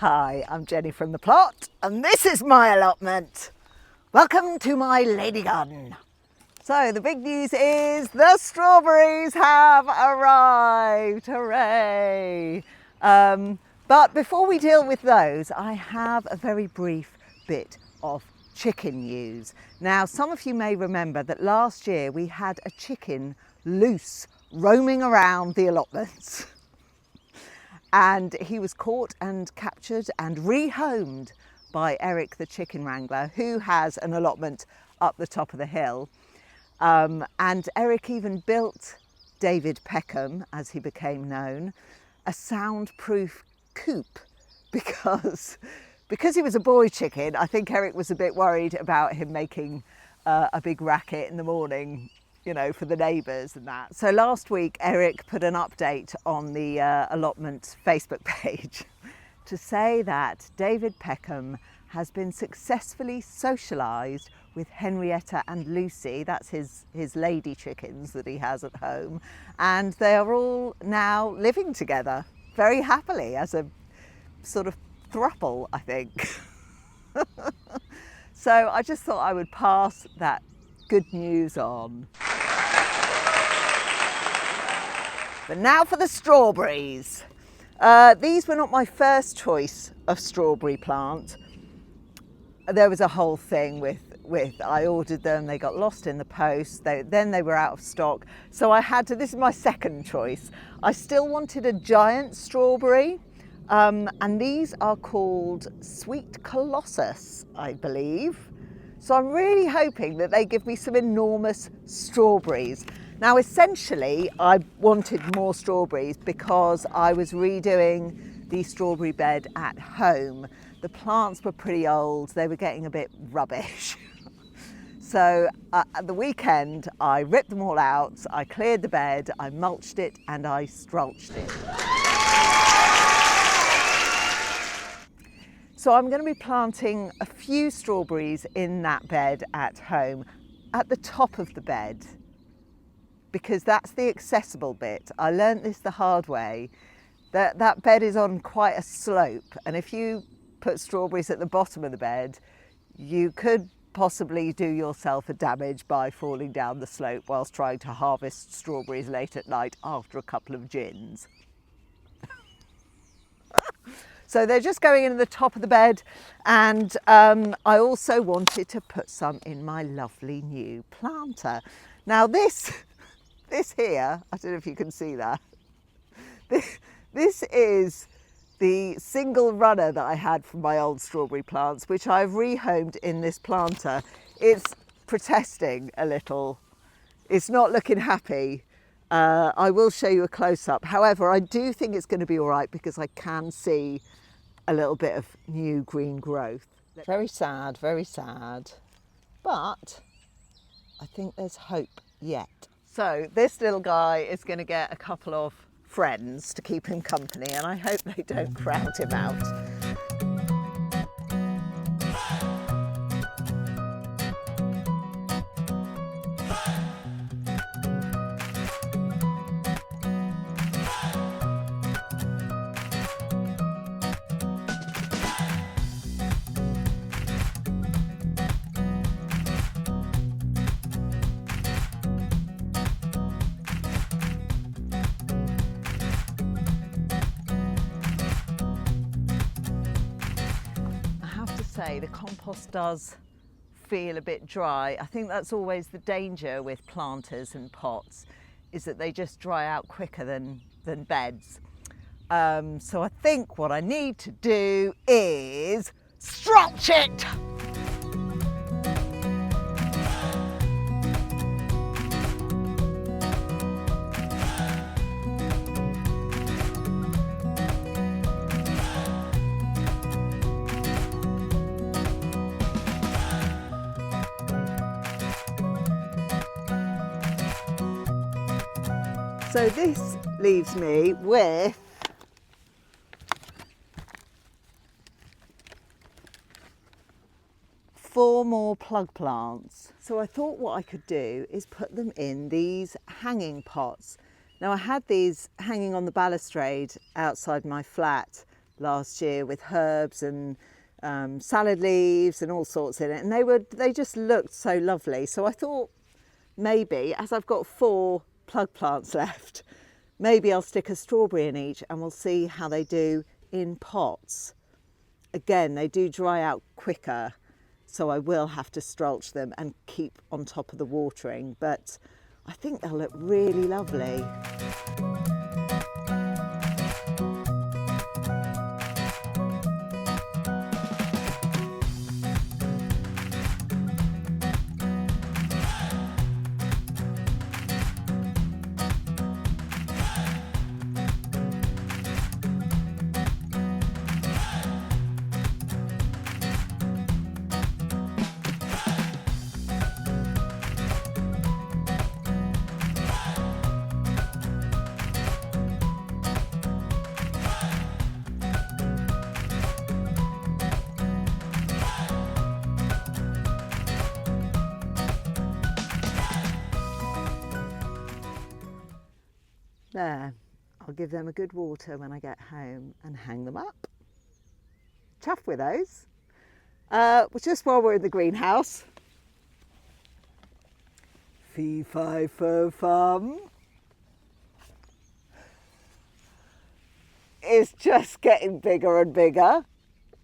Hi, I'm Jenny from the plot, and this is my allotment. Welcome to my lady garden. So the big news is the strawberries have arrived, hooray! But before we deal with those, I have a very brief bit of chicken news. Now, some of you may remember that last year we had a chicken loose roaming around the allotments. And he was caught and captured and rehomed by Eric the chicken wrangler, who has an allotment up the top of the hill. And Eric even built David Peckham, as he became known, a soundproof coop because he was a boy chicken. I think Eric was a bit worried about him making a big racket in the morning, you know, for the neighbours and that. So last week, Eric put an update on the allotment Facebook page to say that David Peckham has been successfully socialised with Henrietta and Lucy. That's his lady chickens that he has at home. And they are all now living together very happily as a sort of throuple, I think. So I just thought I would pass that good news on. But now for the strawberries. These were not my first choice of strawberry plant. There was a whole thing with I ordered them, they got lost in the post, then they were out of stock. So I had to, this is my second choice. I still wanted a giant strawberry, and these are called Sweet Colossus, I believe. So I'm really hoping that they give me some enormous strawberries. Now, essentially, I wanted more strawberries because I was redoing the strawberry bed at home. The plants were pretty old, they were getting a bit rubbish. So at the weekend, I ripped them all out, I cleared the bed, I mulched it and I straulched it. So I'm going to be planting a few strawberries in that bed at home, at the top of the bed, because that's the accessible bit. I learnt this the hard way, that bed is on quite a slope, and if you put strawberries at the bottom of the bed, you could possibly do yourself a damage by falling down the slope whilst trying to harvest strawberries late at night after a couple of gins. So they're just going in at the top of the bed, and I also wanted to put some in my lovely new planter. Now this here, I don't know if you can see that, this is the single runner that I had from my old strawberry plants, which I've rehomed in this planter. It's protesting a little. It's not looking happy. I will show you a close-up. However, I do think it's going to be all right because I can see a little bit of new green growth. Very sad, but I think there's hope yet. So this little guy is going to get a couple of friends to keep him company, and I hope they don't crowd him out. Say the compost does feel a bit dry. I think that's always the danger with planters and pots, is that they just dry out quicker than beds. So I think what I need to do is straulch it. So this leaves me with 4 more plug plants. So I thought what I could do is put them in these hanging pots. Now I had these hanging on the balustrade outside my flat last year with herbs and salad leaves and all sorts in it, and they just looked so lovely. So I thought maybe, as I've got 4 plug plants left, maybe I'll stick a strawberry in each and we'll see how they do in pots. Again, they do dry out quicker, so I will have to stulch them and keep on top of the watering, but I think they'll look really lovely. There, I'll give them a good water when I get home and hang them up. Chuffed with those. Just while we're in the greenhouse. Fee, fi, fo, fum. It's just getting bigger and bigger.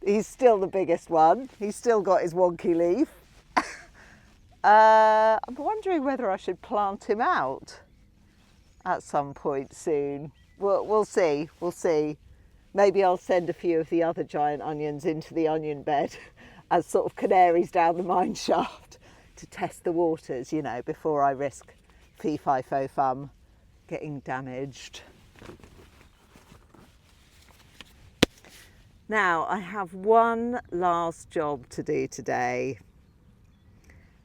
He's still the biggest one. He's still got his wonky leaf. I'm wondering whether I should plant him out at some point soon. We'll see. Maybe I'll send a few of the other giant onions into the onion bed as sort of canaries down the mine shaft to test the waters, you know, before I risk fee fi fo fum getting damaged. Now I have one last job to do today,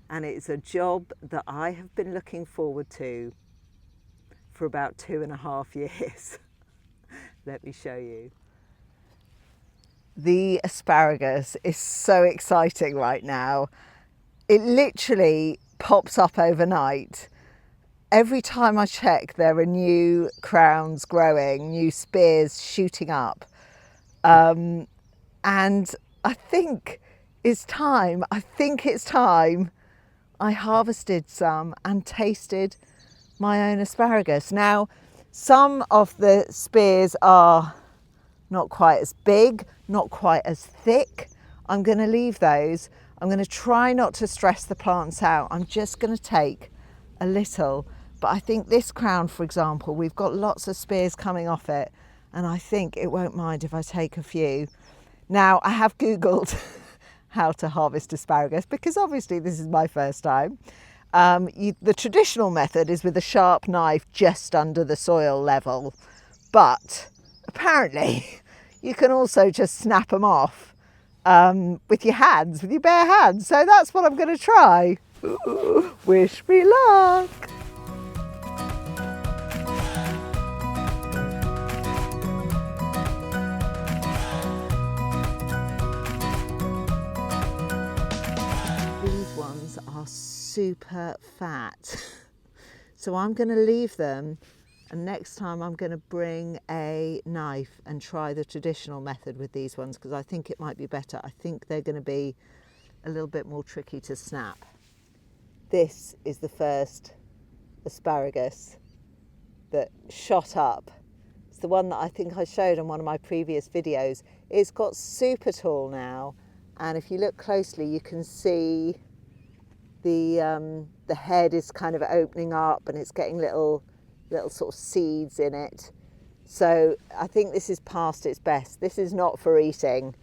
and it's a job that I have been looking forward to for about 2.5 years. Let me show you. The asparagus is so exciting right now. It literally pops up overnight. Every time I check, there are new crowns growing, new spears shooting up. And I think it's time. I harvested some and tasted my own asparagus. Now, some of the spears are not quite as big, not quite as thick. I'm going to leave those. I'm going to try not to stress the plants out. I'm just going to take a little. But I think this crown, for example, we've got lots of spears coming off it, and I think it won't mind if I take a few. Now, I have Googled how to harvest asparagus because obviously this is my first time. The traditional method is with a sharp knife just under the soil level, but apparently you can also just snap them off with your hands, with your bare hands. So that's what I'm going to try. Wish me luck. These ones are super fat, so I'm going to leave them, and next time I'm going to bring a knife and try the traditional method with these ones because I think it might be better. I think they're going to be a little bit more tricky to snap. This is the first asparagus that shot up. It's the one that I think I showed in one of my previous videos. It's got super tall now, and if you look closely you can see the head is kind of opening up and it's getting little sort of seeds in it. So I think this is past its best. This is not for eating.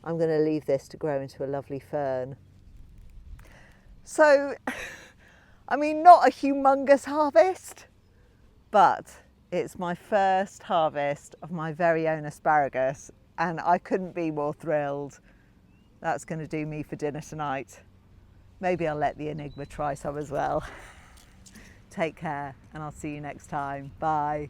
I'm going to leave this to grow into a lovely fern. So, I mean, not a humongous harvest, but it's my first harvest of my very own asparagus, and I couldn't be more thrilled. That's going to do me for dinner tonight. Maybe I'll let the Enigma try some as well. Take care, and I'll see you next time. Bye.